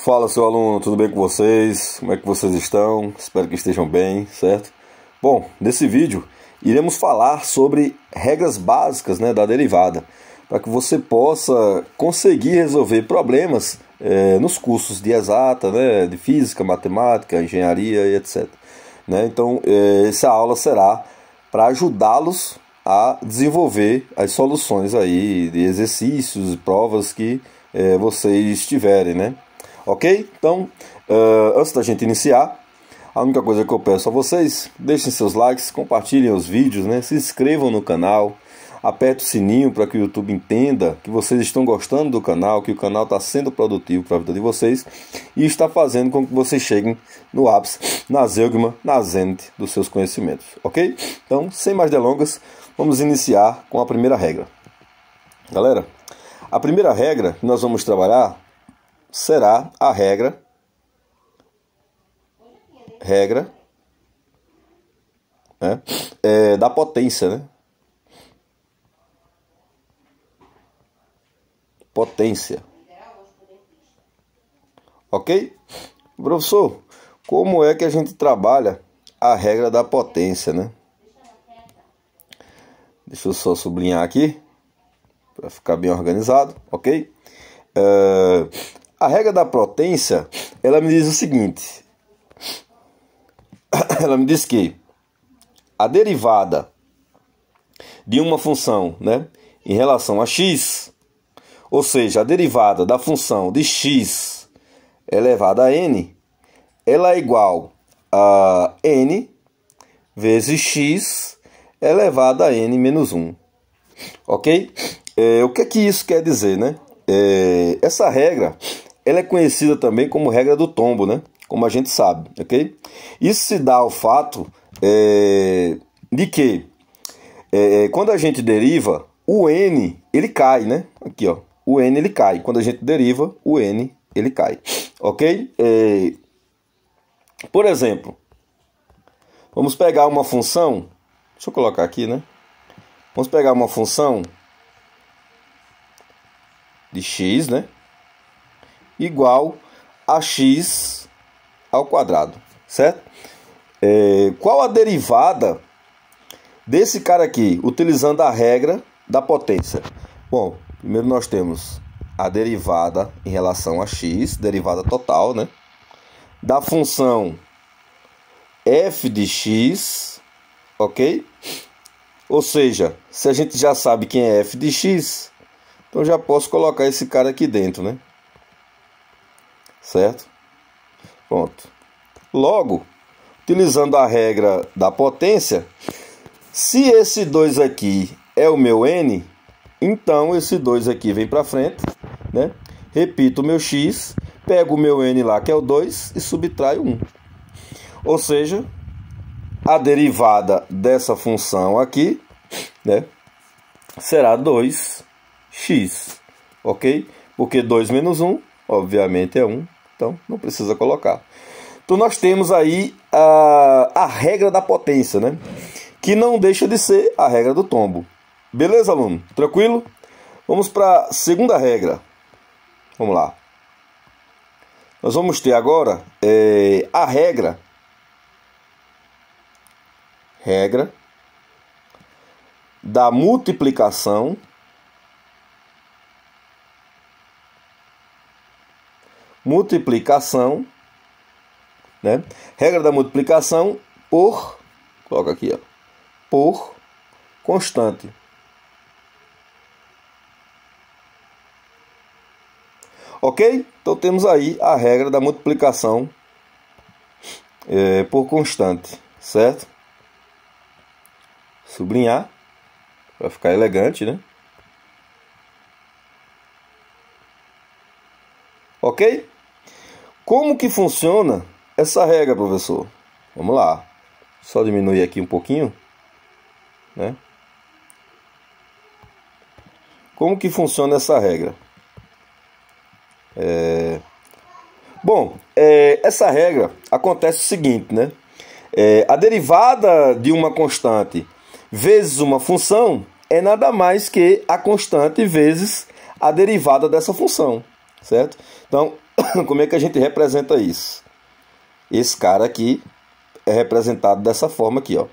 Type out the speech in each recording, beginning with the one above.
Fala, seu aluno, tudo bem com vocês? Como é que vocês estão? Espero que estejam bem, certo? Bom, nesse vídeo iremos falar sobre regras básicas, da derivada, para que você possa conseguir resolver problemas nos cursos de exata, de física, matemática, engenharia e etc. Então, essa aula será para ajudá-los a desenvolver as soluções aí de exercícios e provas que vocês tiverem, Ok? Então, antes da gente iniciar, a única coisa que eu peço a vocês, deixem seus likes, compartilhem os vídeos, se inscrevam no canal, aperte o sininho para que o YouTube entenda que vocês estão gostando do canal, que o canal está sendo produtivo para a vida de vocês e está fazendo com que vocês cheguem no ápice, na zeugma, na zênite dos seus conhecimentos, ok? Então, sem mais delongas, vamos iniciar com a primeira regra. Galera, a primeira regra que nós vamos trabalhar será a regra da potência, potência. Ok? Professor, como é que a gente trabalha a regra da potência, Deixa eu só sublinhar aqui para ficar bem organizado, ok? A regra da potência, ela me diz o seguinte. Ela me diz que a derivada de uma função, em relação a x, ou seja, a derivada da função de x elevado a n, ela é igual a n vezes x elevado a n menos 1. Ok? O que isso quer dizer, essa regra, ela é conhecida também como regra do tombo, como a gente sabe, ok? Isso se dá ao fato de que quando a gente deriva, o n, ele cai, Aqui, ó, o n, ele cai. Quando a gente deriva, o n, ele cai, ok? Por exemplo, vamos pegar uma função, deixa eu colocar aqui, Vamos pegar uma função de x, igual a x ao quadrado, certo? Qual a derivada desse cara aqui, utilizando a regra da potência? Bom, primeiro nós temos a derivada em relação a x, derivada total, da função f de x, ok? Ou seja, se a gente já sabe quem é f de x, então já posso colocar esse cara aqui dentro, Certo? Pronto. Logo, utilizando a regra da potência, se esse 2 aqui é o meu n, então esse 2 aqui vem para frente, Repito o meu x, pego o meu n lá, que é o 2, e subtraio 1. Ou seja, a derivada dessa função aqui, será 2x, ok? Porque 2 menos 1, obviamente, é 1, então não precisa colocar. Então nós temos aí a regra da potência, que não deixa de ser a regra do tombo. Beleza, aluno? Tranquilo? Vamos para a segunda regra. Vamos lá. Nós vamos ter agora a regra da multiplicação regra da multiplicação por, coloca aqui, por constante. Ok? Então temos aí a regra da multiplicação por constante, certo? Sublinhar para ficar elegante, Ok? Como que funciona essa regra, professor? Vamos lá. Só diminuir aqui um pouquinho, Como que funciona essa regra? Bom, essa regra acontece o seguinte, a derivada de uma constante vezes uma função é nada mais que a constante vezes a derivada dessa função, certo? Então, como é que a gente representa isso? Esse cara aqui é representado dessa forma aqui, ó.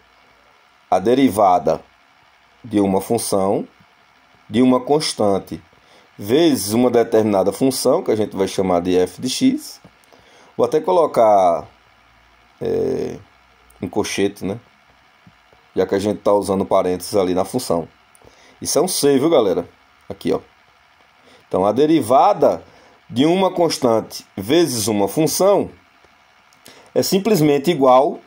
A derivada de uma função de uma constante vezes uma determinada função, que a gente vai chamar de f de x. Vou até colocar um colchete, né? Já que a gente está usando parênteses ali na função. Isso é um C, viu, galera? Aqui, ó. Então, a derivada de uma constante vezes uma função é simplesmente igual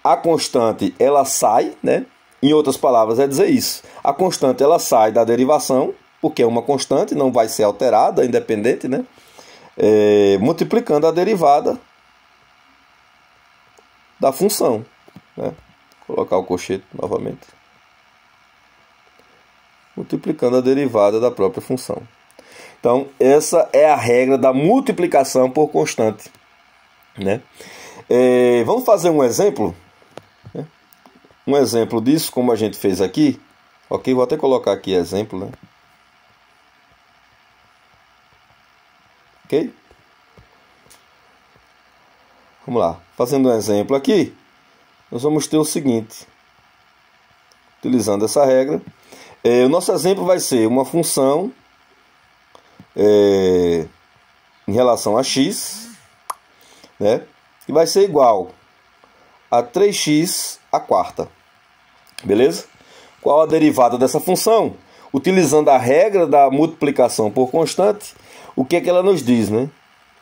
a constante, ela sai, né? Em outras palavras, é dizer isso. A constante, ela sai da derivação, porque é uma constante, não vai ser alterada, independente, né? Multiplicando a derivada da função, né? Vou colocar o colchete novamente. Multiplicando a derivada da própria função. Então, essa é a regra da multiplicação por constante, né? Vamos fazer um exemplo, né? Um exemplo disso, como a gente fez aqui. Ok, vou até colocar aqui exemplo, né? Ok? Vamos lá. Fazendo um exemplo aqui, nós vamos ter o seguinte. Utilizando essa regra, o nosso exemplo vai ser uma função em relação a x, né? Que vai ser igual a 3x à quarta. Beleza? Qual a derivada dessa função? Utilizando a regra da multiplicação por constante, o que é que ela nos diz, né?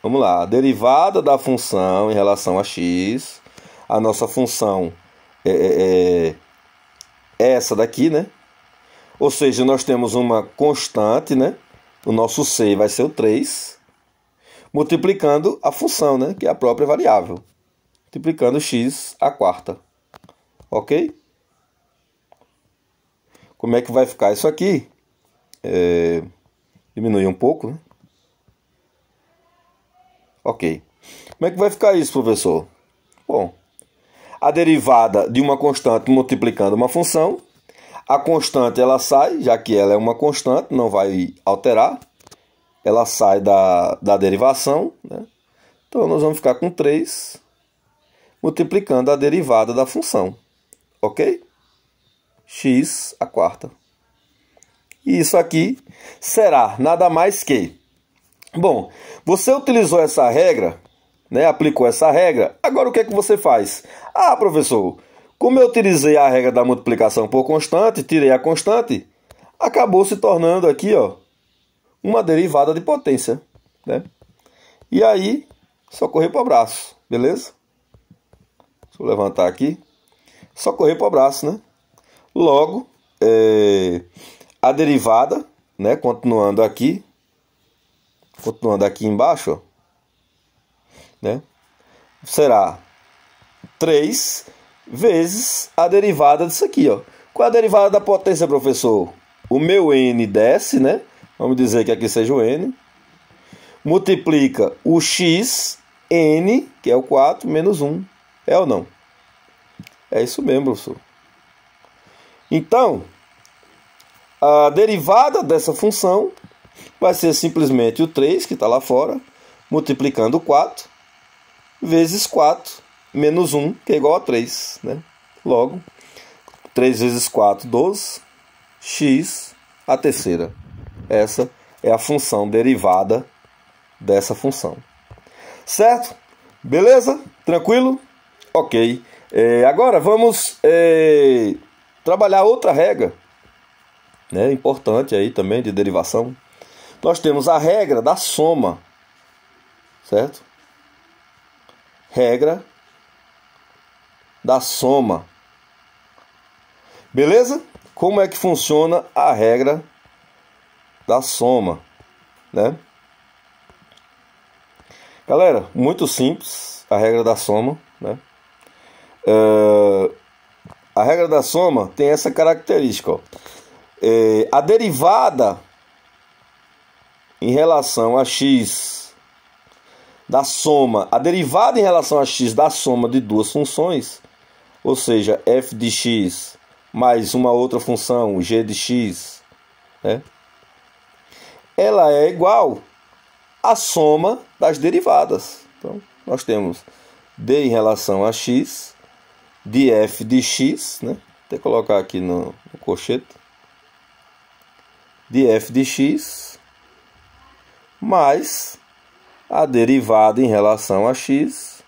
Vamos lá. A derivada da função em relação a x. A nossa função é essa daqui, né? Ou seja, nós temos uma constante, né? O nosso c vai ser o 3, multiplicando a função, né? Que é a própria variável. Multiplicando x à quarta. Ok? Como é que vai ficar isso aqui? Diminuir um pouco, né? Ok. Como é que vai ficar isso, professor? Bom, a derivada de uma constante multiplicando uma função. A constante, ela sai, já que ela é uma constante, não vai alterar. Ela sai da derivação, né? Então, nós vamos ficar com 3 multiplicando a derivada da função. Ok? X à quarta. E isso aqui será nada mais que... Bom, você utilizou essa regra, né? Aplicou essa regra. Agora, o que é que você faz? Ah, professor... Como eu utilizei a regra da multiplicação por constante, tirei a constante, acabou se tornando aqui, ó, uma derivada de potência, né? E aí, só correr para o braço, beleza? Deixa eu levantar aqui. Só correr para o braço, né? Logo, a derivada, né? Continuando aqui embaixo, ó, né? Será 3 vezes a derivada disso aqui, ó. Qual é a derivada da potência, professor? O meu n desce, né? Vamos dizer que aqui seja o n. Multiplica o x, n, que é o 4, menos 1. É ou não? É isso mesmo, professor. Então, a derivada dessa função vai ser simplesmente o 3, que está lá fora, multiplicando o 4, vezes 4. Menos 1, que é igual a 3, né? Logo, 3 vezes 4, 12. X, a terceira. Essa é a função derivada dessa função. Certo? Beleza? Tranquilo? Ok. Agora vamos trabalhar outra regra, né? Importante aí também de derivação. Nós temos a regra da soma. Certo? Regra da soma. Beleza? Como é que funciona a regra da soma, né? Galera, muito simples a regra da soma, né? A regra da soma tem essa característica, ó. A derivada em relação a x da soma, a derivada em relação a x da soma de duas funções, ou seja, f de x mais uma outra função, g de x, né? Ela é igual a soma das derivadas. Então, nós temos d em relação a x, de f de x, né? Vou até colocar aqui no colchete, de f de x, mais a derivada em relação a x,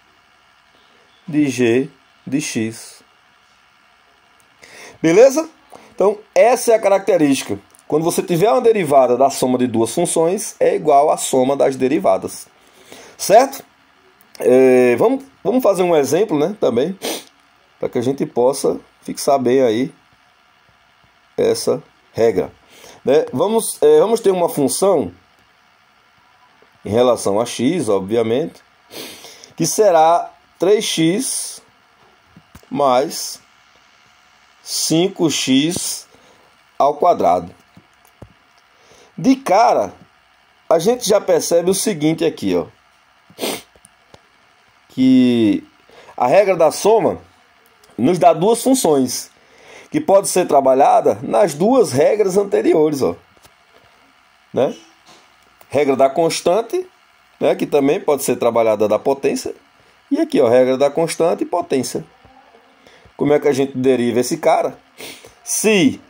de g de x. Beleza? Então, essa é a característica. Quando você tiver uma derivada da soma de duas funções, é igual à soma das derivadas. Certo? Vamos fazer um exemplo, né, também, para que a gente possa fixar bem aí essa regra. Né? Vamos ter uma função em relação a x, obviamente, que será 3x mais 5x ao quadrado. De cara, a gente já percebe o seguinte aqui, ó, que a regra da soma nos dá duas funções, que pode ser trabalhada nas duas regras anteriores, ó, né? Regra da constante, né, que também pode ser trabalhada da potência, e aqui, ó, regra da constante e potência. Como é que a gente deriva esse cara? Se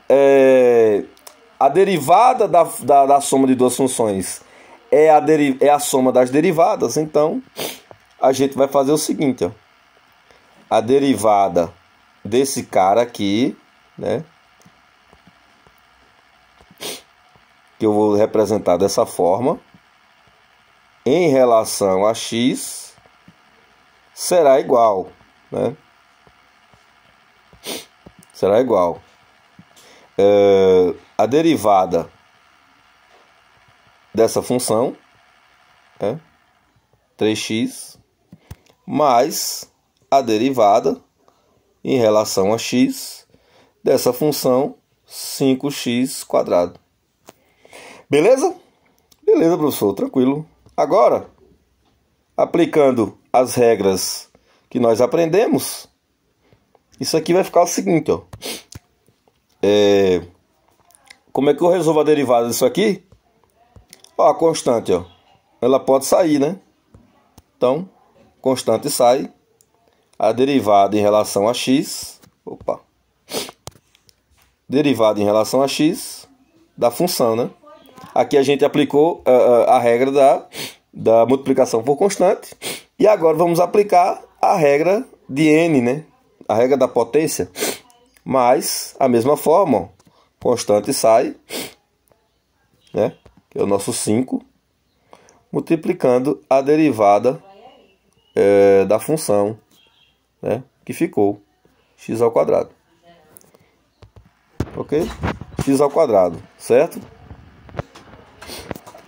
a derivada da soma de duas funções é a soma das derivadas, então a gente vai fazer o seguinte, ó, a derivada desse cara aqui, né, que eu vou representar dessa forma, em relação a x, será igual, né? Será igual a derivada dessa função, 3x, mais a derivada em relação a x dessa função 5x quadrado. Beleza? Beleza, professor, tranquilo. Agora, aplicando as regras que nós aprendemos, isso aqui vai ficar o seguinte, ó. Como é que eu resolvo a derivada disso aqui? Ó, a constante, ó, ela pode sair, né? Então, constante sai. A derivada em relação a x, derivada em relação a x da função, né? Aqui a gente aplicou a regra da multiplicação por constante. E agora vamos aplicar a regra de n, né? A regra da potência. Mas, a mesma forma, ó, constante sai, né? Que é o nosso 5, multiplicando a derivada da função, né? Que ficou x ao quadrado. Ok? X ao quadrado, certo?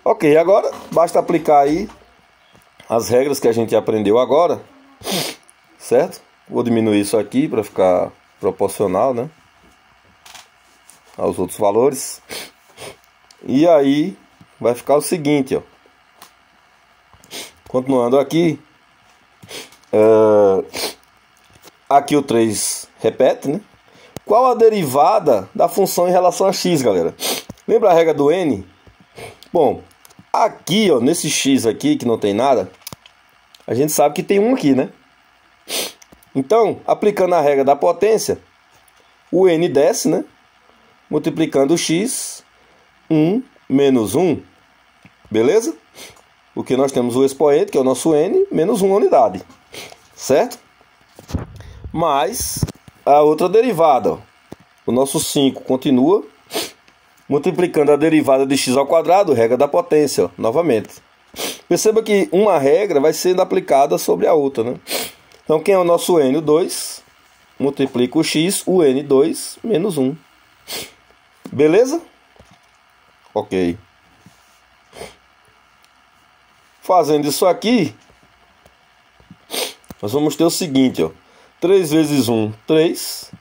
Ok, agora basta aplicar aí as regras que a gente aprendeu agora, certo? Vou diminuir isso aqui para ficar proporcional, né, aos outros valores. E aí vai ficar o seguinte, ó. Continuando aqui, aqui o 3 repete, né? Qual a derivada da função em relação a x, galera? Lembra a regra do n? Bom, aqui, ó, nesse x aqui, que não tem nada, a gente sabe que tem 1 aqui, né? Então, aplicando a regra da potência, o n desce, né? Multiplicando o x, 1 menos 1. Beleza? Porque nós temos o expoente, que é o nosso n, menos 1 unidade. Certo? Mais a outra derivada, ó. O nosso 5 continua multiplicando a derivada de x ao quadrado, regra da potência, ó, novamente. Perceba que uma regra vai sendo aplicada sobre a outra, né? Então, quem é o nosso n? O 2. Multiplica o x, o n2 menos 1. Beleza? Ok. Fazendo isso aqui, nós vamos ter o seguinte, ó. 3 vezes 1, 3.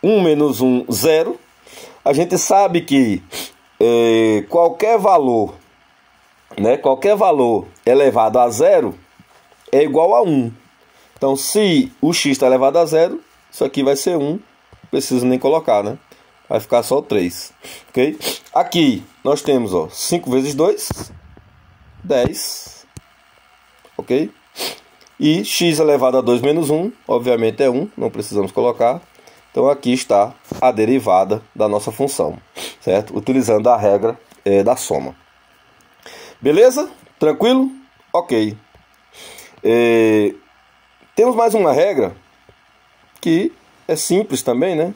1 menos 1, 0. A gente sabe que qualquer valor, né, qualquer valor elevado a 0 é igual a 1. Então, se o x está elevado a 0, isso aqui vai ser 1. Não preciso nem colocar, né? vai ficar só o 3, ok? Aqui nós temos, ó, 5 vezes 2, 10, ok? E x elevado a 2 menos 1, obviamente é 1, não precisamos colocar. Então aqui está a derivada da nossa função, certo? Utilizando a regra da soma. Beleza? Tranquilo? Ok. Temos mais uma regra que é simples também, né?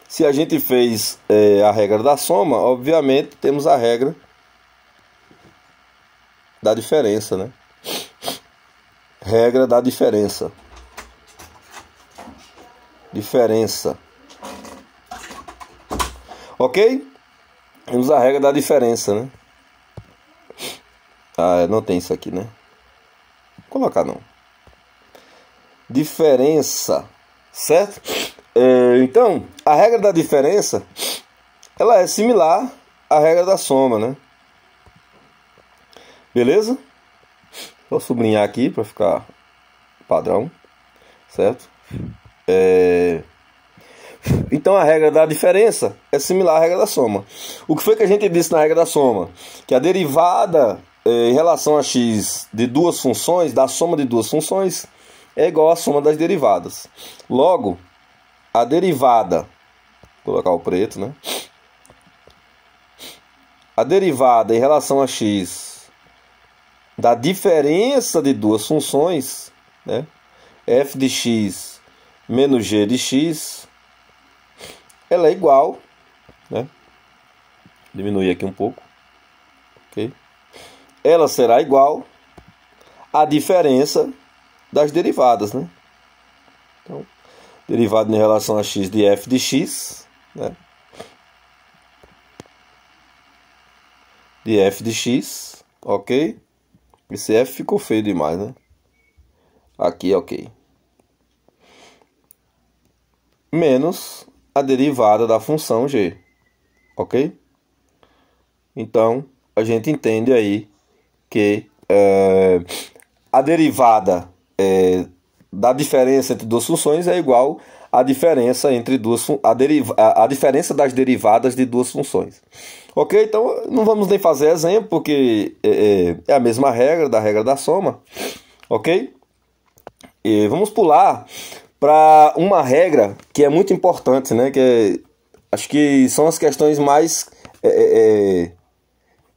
Se a gente fez a regra da soma, obviamente temos a regra da diferença, né? Regra da diferença. Diferença. Ok? Temos a regra da diferença, né? Ah, não tem isso aqui, né? Vou colocar não. Diferença. Certo? Então, a regra da diferença, ela é similar à regra da soma, né? Beleza? Vou sublinhar aqui para ficar padrão, certo? Então a regra da diferença é similar à regra da soma. O que foi que a gente disse na regra da soma? Que a derivada em relação a x de duas funções, da soma de duas funções, é igual à soma das derivadas. Logo, a derivada, vou colocar o preto, né? A derivada em relação a x da diferença de duas funções, né? F de x menos g de x, ela é igual, né? Diminuir aqui um pouco, ok? Ela será igual à diferença das derivadas, né? Então, derivada em relação a x de f de x, né? De f de x, ok? Esse f ficou feio demais, né? Aqui, ok. Menos a derivada da função g, ok? Então, a gente entende aí que a derivada da diferença entre duas funções é igual à diferença entre a diferença das derivadas de duas funções. Ok? Então, não vamos nem fazer exemplo, porque é a mesma regra da soma. Ok? E vamos pular para uma regra que é muito importante, né? Acho que são as questões mais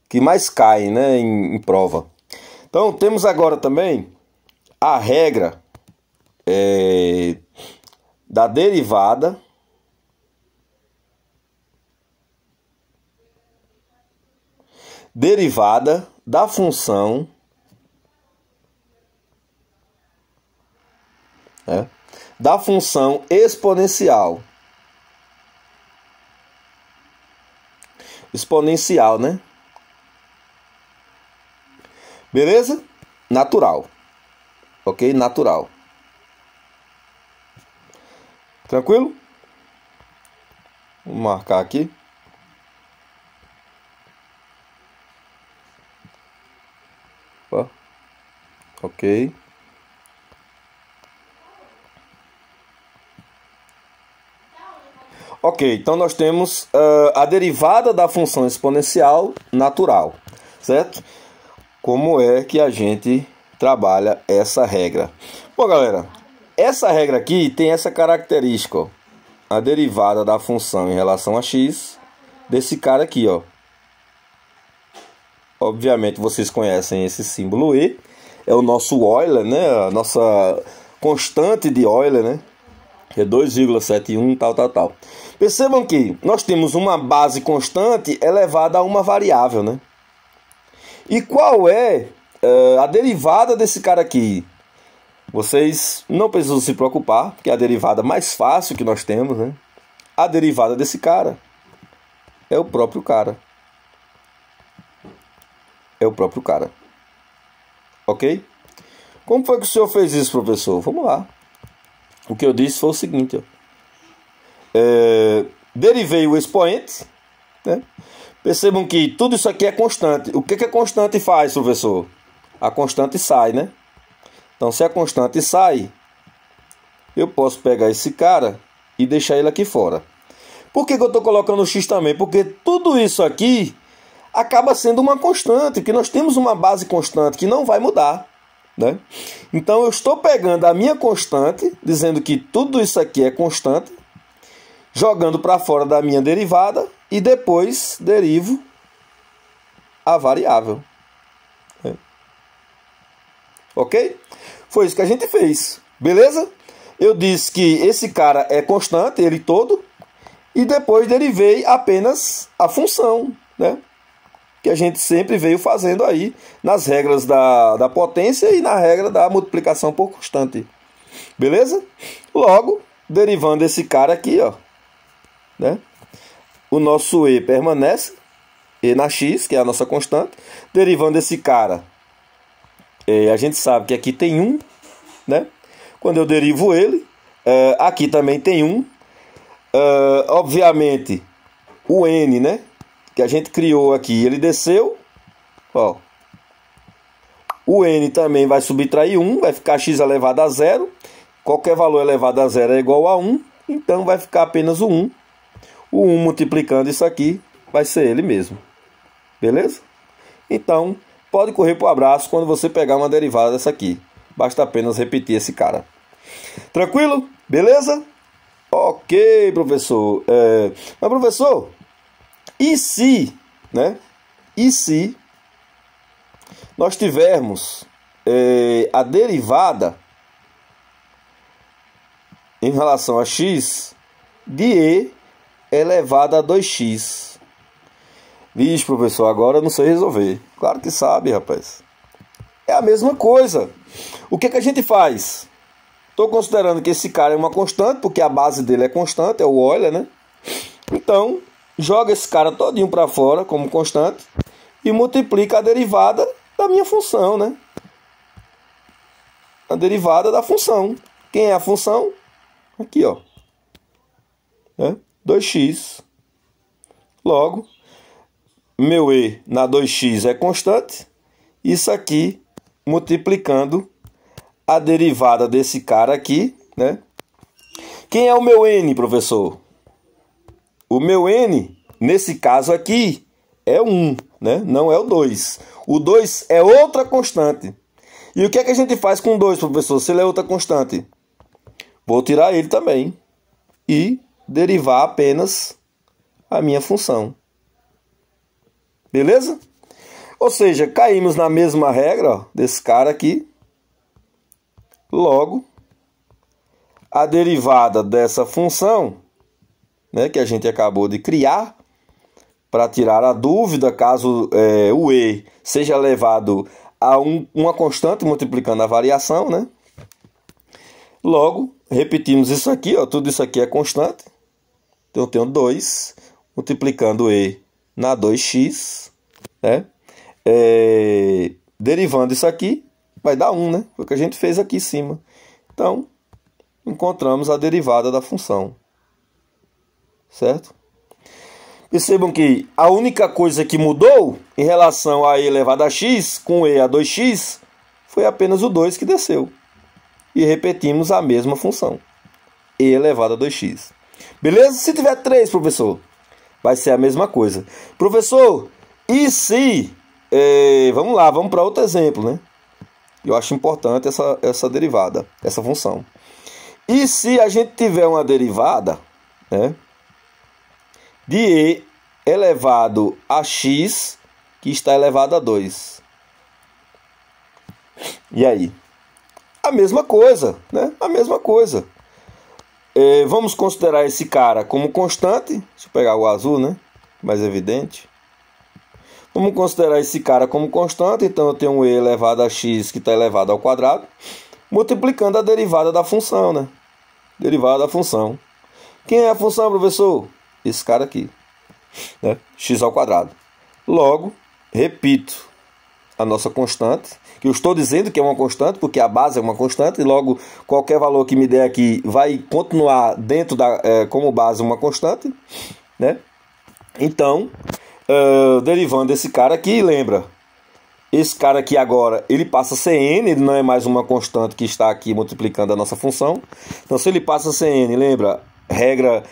que mais caem, né, em prova. Então, temos agora também a regra da derivada da função da função exponencial. Exponencial, né? Beleza? Natural. Ok? Natural. Tranquilo? Vou marcar aqui. Opa. Ok. Ok, então nós temos a derivada da função exponencial natural, certo? Como é que a gente trabalha essa regra? Bom, galera, essa regra aqui tem essa característica, ó, a derivada da função em relação a x desse cara aqui, ó. Obviamente vocês conhecem esse símbolo E, é o nosso Euler, né? A nossa constante de Euler, né? É 2,71, tal. Percebam que nós temos uma base constante elevada a uma variável, né? E qual é a derivada desse cara aqui? Vocês não precisam se preocupar, porque é a derivada mais fácil que nós temos, né? A derivada desse cara é o próprio cara. É o próprio cara. Ok? Como foi que o senhor fez isso, professor? Vamos lá. O que eu disse foi o seguinte, ó. Derivei o expoente, né? Percebam que tudo isso aqui é constante. O que a constante faz, professor? A constante sai, né? Então, se a constante sai, eu posso pegar esse cara e deixar ele aqui fora. Por que eu estou colocando o x também? Porque tudo isso aqui acaba sendo uma constante, que nós temos uma base constante que não vai mudar, né? Então eu estou pegando a minha constante, dizendo que tudo isso aqui é constante, jogando para fora da minha derivada e depois derivo a variável. Ok? Foi isso que a gente fez, beleza? Eu disse que esse cara é constante, ele todo, e depois derivei apenas a função, né? Que a gente sempre veio fazendo aí nas regras da potência e na regra da multiplicação por constante. Beleza? Logo, derivando esse cara aqui, ó, né? O nosso E permanece, E na x, que é a nossa constante. Derivando esse cara, a gente sabe que aqui tem 1, né? Quando eu derivo ele, aqui também tem 1. Obviamente, o N, né? Que a gente criou aqui, ele desceu, ó. O N também vai subtrair 1, vai ficar x elevado a 0. Qualquer valor elevado a 0 é igual a 1, então vai ficar apenas o 1. O 1 multiplicando isso aqui vai ser ele mesmo. Beleza? Então, pode correr para o abraço quando você pegar uma derivada dessa aqui. Basta apenas repetir esse cara. Tranquilo? Beleza? Ok, professor. Mas, professor, e se, né? E se nós tivermos a derivada em relação a x de e elevado a 2x? Vixe, professor, agora eu não sei resolver. Claro que sabe, rapaz. É a mesma coisa. O que a gente faz? Estou considerando que esse cara é uma constante, porque a base dele é constante, é o Euler, né? Então, joga esse cara todinho para fora como constante e multiplica a derivada da minha função, né? A derivada da função. Quem é a função? Aqui, ó. 2x. Logo, meu E na 2x é constante. Isso aqui multiplicando a derivada desse cara aqui, né? Quem é o meu N, professor? O meu N, nesse caso aqui, é 1, né? Não é o 2. O 2 é outra constante. E o que é que a gente faz com o 2, professor, se ele é outra constante? Vou tirar ele também e derivar apenas a minha função. Beleza? Ou seja, caímos na mesma regra, ó, desse cara aqui. Logo, a derivada dessa função, né, que a gente acabou de criar, para tirar a dúvida, caso o E seja elevado a uma constante multiplicando a variação, né? Logo, repetimos isso aqui, ó, tudo isso aqui é constante. Então, eu tenho 2 multiplicando E na 2x, né? Derivando isso aqui, vai dar 1, né? Foi o que a gente fez aqui em cima. Então, encontramos a derivada da função. Certo? Percebam que a única coisa que mudou em relação a e elevado a x, com e a 2x, foi apenas o 2 que desceu. E repetimos a mesma função. E elevado a 2x. Beleza? Se tiver 3, professor, vai ser a mesma coisa. Professor, e se... vamos lá, vamos para outro exemplo, né? Eu acho importante essa derivada, essa função. E se a gente tiver uma derivada, né, de e elevado a x, que está elevado a 2. E aí? A mesma coisa, né? A mesma coisa. Vamos considerar esse cara como constante. Deixa eu pegar o azul, né? Mais evidente. Vamos considerar esse cara como constante. Então, eu tenho um e elevado a x que está elevado ao quadrado, multiplicando a derivada da função, né? Derivada da função. Quem é a função, professor? Esse cara aqui, né? X ao quadrado. Logo, repito a nossa constante, que eu estou dizendo que é uma constante, porque a base é uma constante, e logo qualquer valor que me der aqui vai continuar dentro como base uma constante, né? Então, derivando esse cara aqui, lembra, esse cara aqui agora, ele passa a ser n, ele não é mais uma constante que está aqui multiplicando a nossa função. Então, se ele passa a ser n, lembra, regra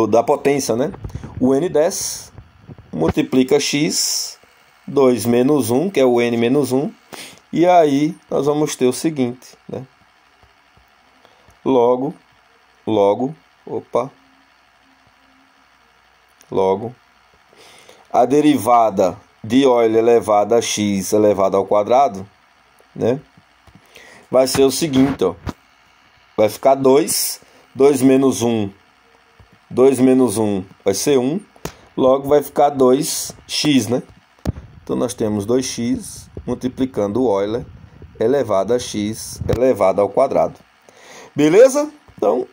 da potência, né? O n desce, multiplica x, 2 menos 1, que é o n menos 1, e aí nós vamos ter o seguinte, né? Logo, a derivada de Euler elevado a x elevado ao quadrado, né? Vai ser o seguinte, ó. Vai ficar 2 menos 1, 2 menos 1 vai ser 1, logo vai ficar 2x, né? Então nós temos 2x multiplicando o Euler elevado a x elevado ao quadrado. Beleza? Então,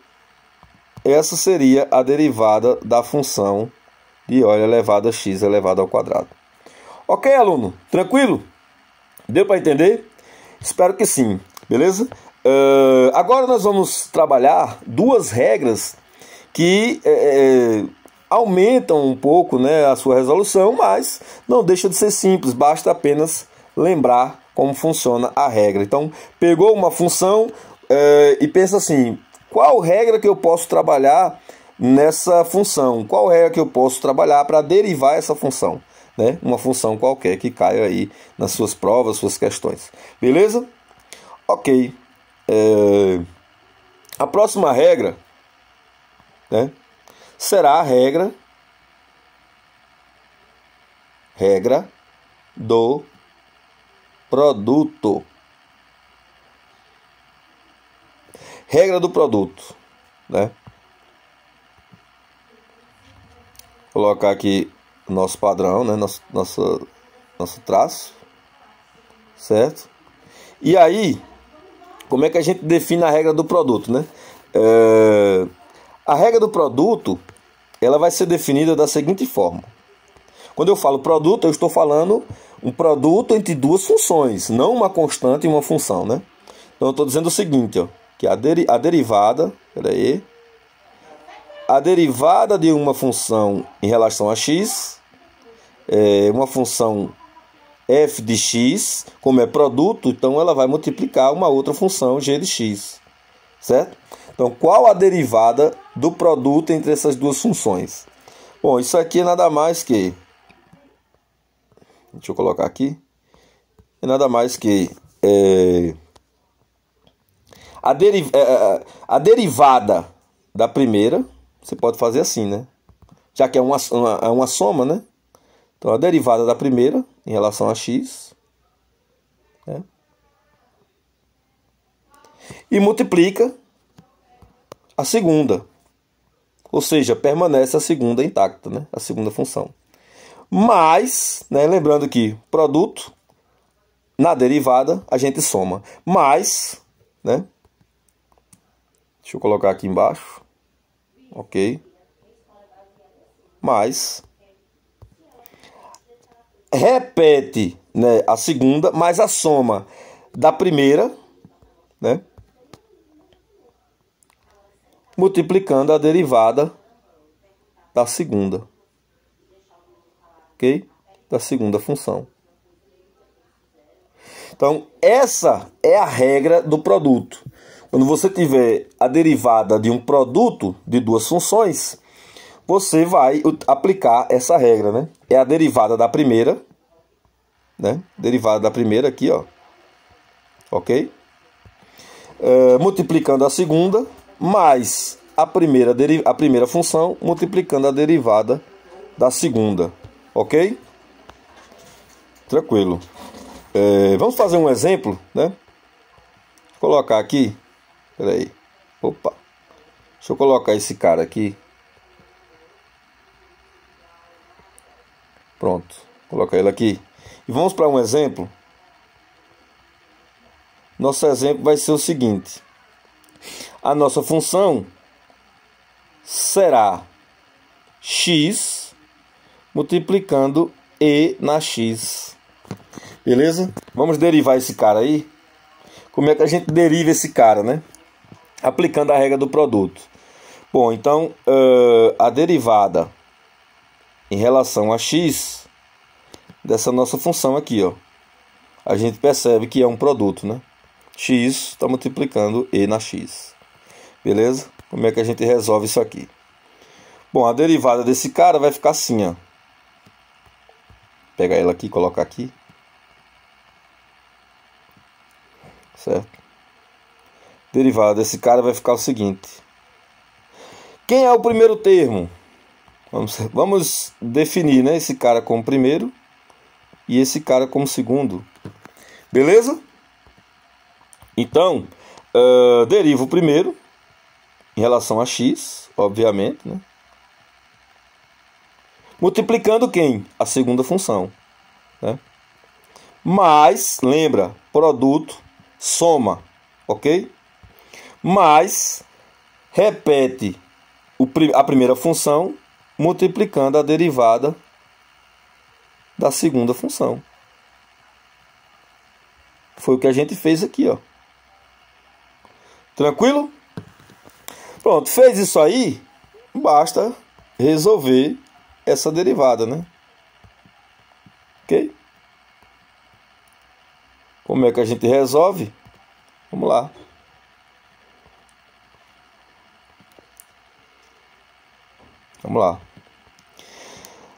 essa seria a derivada da função de Euler elevado a x elevado ao quadrado. Ok, aluno? Tranquilo? Deu para entender? Espero que sim. Beleza? Agora nós vamos trabalhar duas regras que aumentam um pouco, né, a sua resolução, mas não deixa de ser simples, basta apenas lembrar como funciona a regra. Então, pegou uma função e pensa assim, qual regra que eu posso trabalhar nessa função? Qual regra que eu posso trabalhar para derivar essa função? Né? Uma função qualquer que caia aí nas suas provas, suas questões. Beleza? Ok. A próxima regra, né, será a regra do produto. Regra do produto, né? Vou colocar aqui o nosso padrão, né? Nosso traço, certo? E aí, como é que a gente define a regra do produto, né? A regra do produto, ela vai ser definida da seguinte forma. Quando eu falo produto, eu estou falando um produto entre duas funções, não uma constante e uma função, né? Então eu estou dizendo o seguinte, ó, que a derivada, a derivada de uma função em relação a x, uma função f de x, como é produto, então ela vai multiplicar uma outra função g de x, certo? Então, qual a derivada do produto entre essas duas funções? Bom, isso aqui é nada mais que... Deixa eu colocar aqui. É nada mais que... a derivada da primeira, você pode fazer assim, né? Já que é uma soma, né? Então, a derivada da primeira em relação a x, né? E multiplica a segunda. Ou seja, permanece a segunda intacta, né? A segunda função. Mas, né, lembrando que produto, na derivada, a gente soma. Mas, né? Deixa eu colocar aqui embaixo. Ok. Mas repete, né, a segunda, mais a soma da primeira, né, multiplicando a derivada da segunda. Ok? Da segunda função. Então, essa é a regra do produto. Quando você tiver a derivada de um produto de duas funções, você vai aplicar essa regra, né? É a derivada da primeira, né? Derivada da primeira aqui, ó. Ok? Multiplicando a segunda, mais a primeira função, multiplicando a derivada da segunda. Ok? Tranquilo. Vamos fazer um exemplo, né? Vou colocar aqui. Peraí. Opa. Deixa eu colocar esse cara aqui. Pronto. Colocar ele aqui. E vamos para um exemplo. Nosso exemplo vai ser o seguinte. A nossa função será x multiplicando e na x. Beleza? Vamos derivar esse cara aí. Como é que a gente deriva esse cara, né? Aplicando a regra do produto. Bom, então, a derivada em relação a x dessa nossa função aqui, ó. A gente percebe que é um produto, né? X está multiplicando e na x. Beleza? Como é que a gente resolve isso aqui? Bom, a derivada desse cara vai ficar assim, ó. Pegar ela aqui, colocar aqui. Certo? Derivada desse cara vai ficar o seguinte. Quem é o primeiro termo? Vamos definir, né, esse cara como primeiro e esse cara como segundo. Beleza? Então, deriva o primeiro em relação a x, obviamente, né? Multiplicando quem? A segunda função, né? Mas, lembra, produto, soma, ok? Mas, repete a primeira função multiplicando a derivada da segunda função. Foi o que a gente fez aqui, ó. Tranquilo? Pronto, fez isso aí, basta resolver essa derivada, né? Ok? Como é que a gente resolve? Vamos lá. Vamos lá.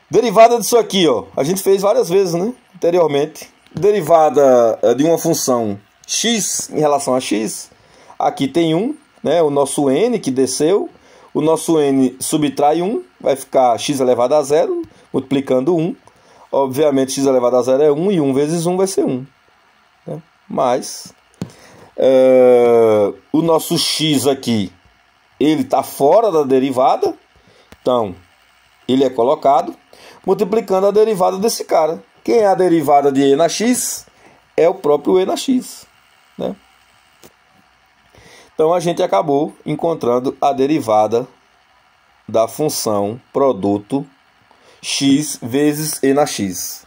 Derivada disso aqui, ó. A gente fez várias vezes, né? Anteriormente. Derivada de uma função x em relação a x. Aqui tem 1, né? O nosso n que desceu. O nosso n subtrai 1. Vai ficar x elevado a 0, multiplicando 1. Obviamente, x elevado a 0 é 1. E 1 vezes 1 vai ser 1. Né? Mas, o nosso x aqui, ele está fora da derivada. Então, ele é colocado multiplicando a derivada desse cara. Quem é a derivada de e na x? É o próprio e na x, né? Então, a gente acabou encontrando a derivada da função produto x vezes e na x.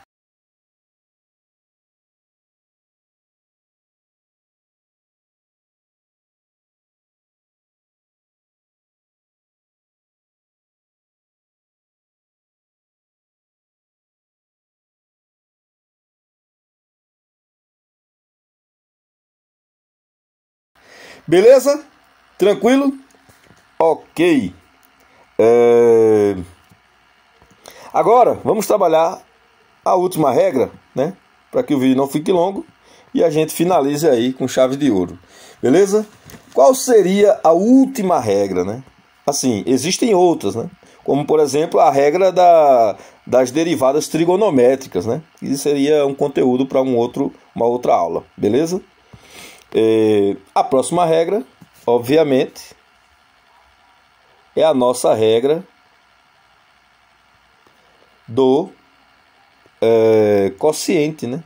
Beleza? Tranquilo? Ok. Agora, vamos trabalhar a última regra, né? Para que o vídeo não fique longo e a gente finalize aí com chave de ouro. Beleza? Qual seria a última regra, né? Assim, existem outras, né? Como, por exemplo, a regra das derivadas trigonométricas, né? Isso seria um conteúdo para uma outra aula, beleza? A próxima regra, obviamente, é a nossa regra do quociente, né?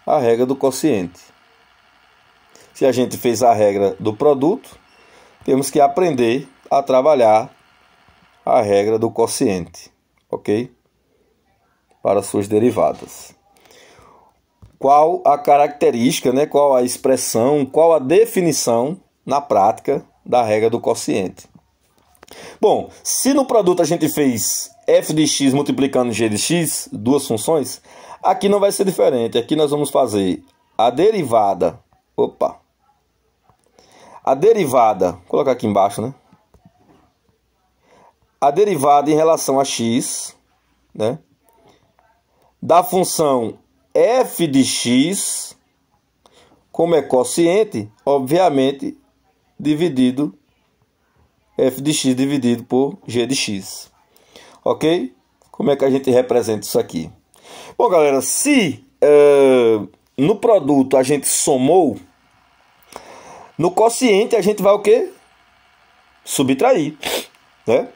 A regra do quociente. Se a gente fez a regra do produto, temos que aprender a trabalhar a regra do quociente, ok? Para suas derivadas. Qual a característica, né? Qual a expressão, qual a definição na prática da regra do quociente? Bom, se no produto a gente fez f de x multiplicando g de x, duas funções, aqui não vai ser diferente. Aqui nós vamos fazer a derivada. A derivada, vou colocar aqui embaixo, né? A derivada em relação a x, né? Da função f de x, como é quociente, obviamente, dividido f de x dividido por g de x. Ok? Como é que a gente representa isso aqui? Bom, galera, se no produto a gente somou, no quociente a gente vai o quê? Subtrair, né?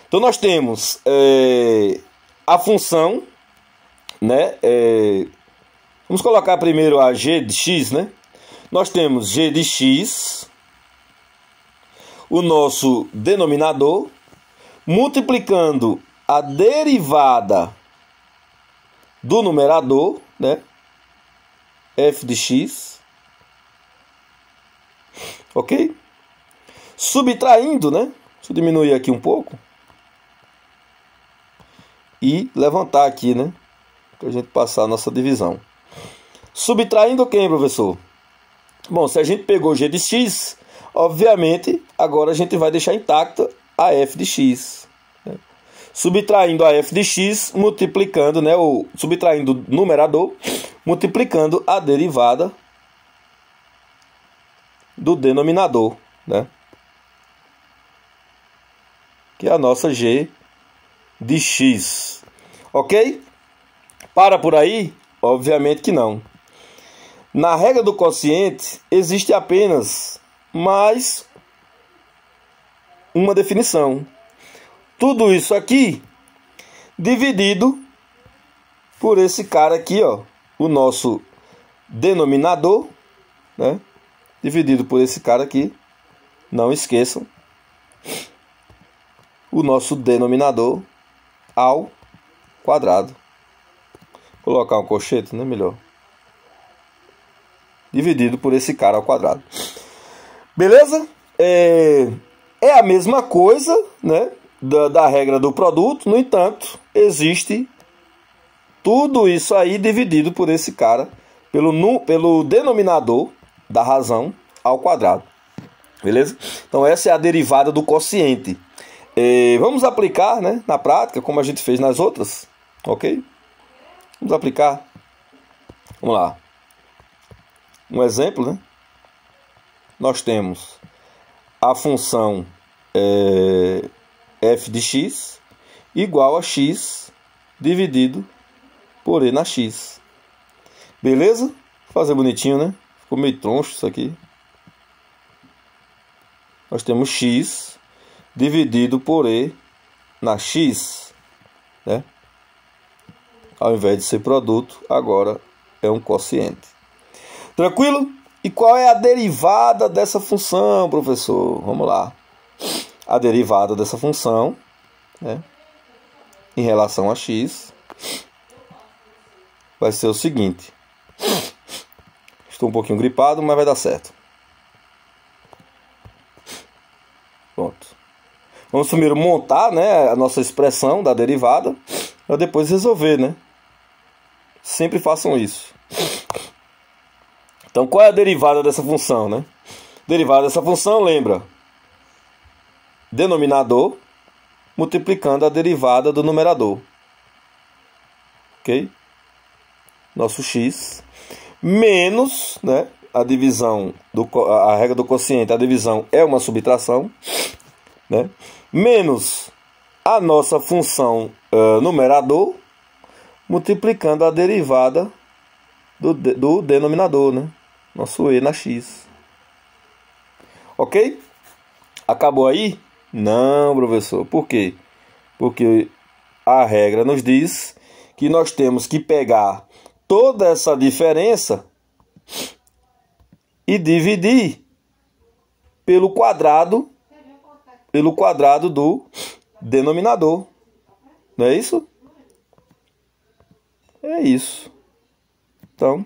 Então nós temos a função, né? Vamos colocar primeiro a g de x, né? Nós temos g de x, o nosso denominador, multiplicando a derivada do numerador, né? F de x. Ok? Subtraindo, né? Deixa eu diminuir aqui um pouco. E levantar aqui, né? Para a gente passar a nossa divisão. Subtraindo quem, professor? Bom, se a gente pegou g de x, obviamente, agora a gente vai deixar intacta a f de x. Né? Subtraindo a f de x, multiplicando, né, subtraindo o numerador, multiplicando a derivada do denominador, né? Que é a nossa g de x. Ok? Para por aí? Obviamente que não. Na regra do quociente, existe apenas mais uma definição. Tudo isso aqui dividido por esse cara aqui, ó, o nosso denominador, né? Dividido por esse cara aqui. Não esqueçam. O nosso denominador ao quadrado. Vou colocar um colchete, né? Melhor. Dividido por esse cara ao quadrado. Beleza? É a mesma coisa, né? Da regra do produto. No entanto, existe tudo isso aí dividido por esse cara pelo denominador da razão ao quadrado. Beleza? Então essa é a derivada do quociente. Vamos aplicar, né, na prática, como a gente fez nas outras. Ok? Vamos aplicar. Vamos lá. Um exemplo, né? Nós temos a função f de x igual a x dividido por e na x. Beleza? Vou fazer bonitinho, né? Ficou meio troncho isso aqui. Nós temos x dividido por e na x, né? Ao invés de ser produto, agora é um quociente. Tranquilo? E qual é a derivada dessa função, professor? Vamos lá. A derivada dessa função, né, em relação a x, vai ser o seguinte. Estou um pouquinho gripado, mas vai dar certo. Pronto. Vamos primeiro montar, né, a nossa expressão da derivada, para depois resolver, né? Sempre façam isso. Então, qual é a derivada dessa função, né? Derivada dessa função, lembra? Denominador multiplicando a derivada do numerador. Ok? Nosso x menos, né, a divisão, a regra do quociente, a divisão é uma subtração, né? Menos a nossa função numerador multiplicando a derivada do denominador, né? Nosso e na x. Ok? Acabou aí? Não, professor. Por quê? Porque a regra nos diz que nós temos que pegar toda essa diferença e dividir pelo quadrado do denominador. Não é isso? É isso. Então,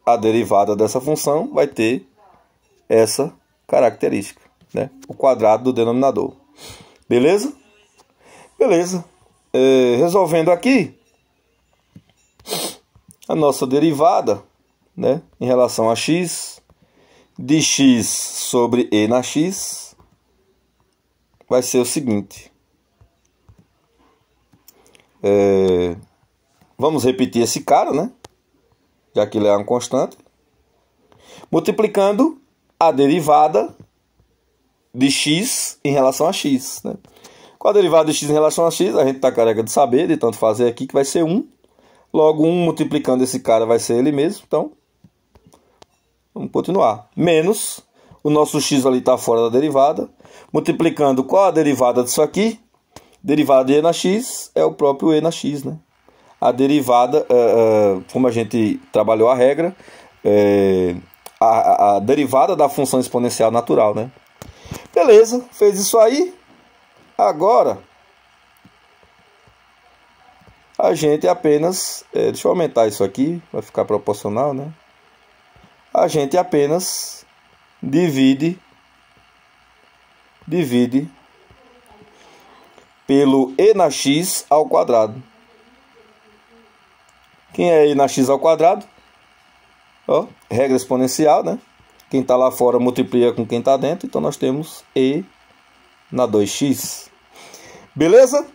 a derivada dessa função vai ter essa característica, né? O quadrado do denominador. Beleza? Beleza. Resolvendo aqui, a nossa derivada, né, em relação a x, de x sobre e na x, vai ser o seguinte. Vamos repetir esse cara, né? Já que ele é uma constante. Multiplicando a derivada de x em relação a x, né? Com a derivada de x em relação a x, a gente está careca de saber, de tanto fazer aqui, que vai ser 1. Logo, 1 multiplicando esse cara vai ser ele mesmo. Então, vamos continuar. Menos, o nosso x ali está fora da derivada. Multiplicando qual a derivada disso aqui? Derivada de e na x é o próprio e na x, né? A derivada, como a gente trabalhou a regra, a derivada da função exponencial natural, né? Beleza, fez isso aí. Agora, a gente apenas... deixa eu aumentar isso aqui, vai ficar proporcional, né? A gente apenas divide pelo e na x ao quadrado. Quem é e na x ao quadrado? Ó, regra exponencial, né? Quem está lá fora multiplica com quem está dentro. Então nós temos E na 2x. Beleza?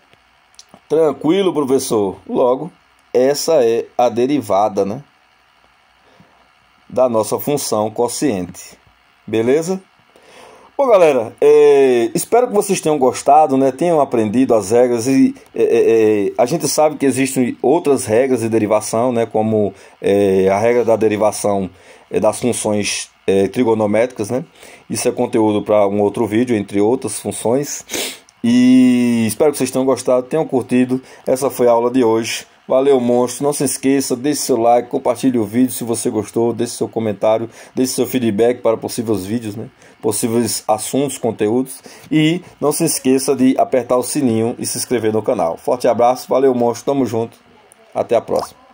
Tranquilo, professor. Logo, essa é a derivada, né, da nossa função quociente. Beleza? Bom, galera, espero que vocês tenham gostado, né? Tenham aprendido as regras e a gente sabe que existem outras regras de derivação, né? Como a regra da derivação das funções trigonométricas, né? Isso é conteúdo para um outro vídeo, entre outras funções. E espero que vocês tenham gostado, tenham curtido. Essa foi a aula de hoje. Valeu, monstro. Não se esqueça, deixe seu like, compartilhe o vídeo se você gostou, deixe seu comentário, deixe seu feedback para possíveis vídeos, né? Possíveis assuntos, conteúdos. E não se esqueça de apertar o sininho e se inscrever no canal. Forte abraço, valeu, monstro. Tamo junto. Até a próxima.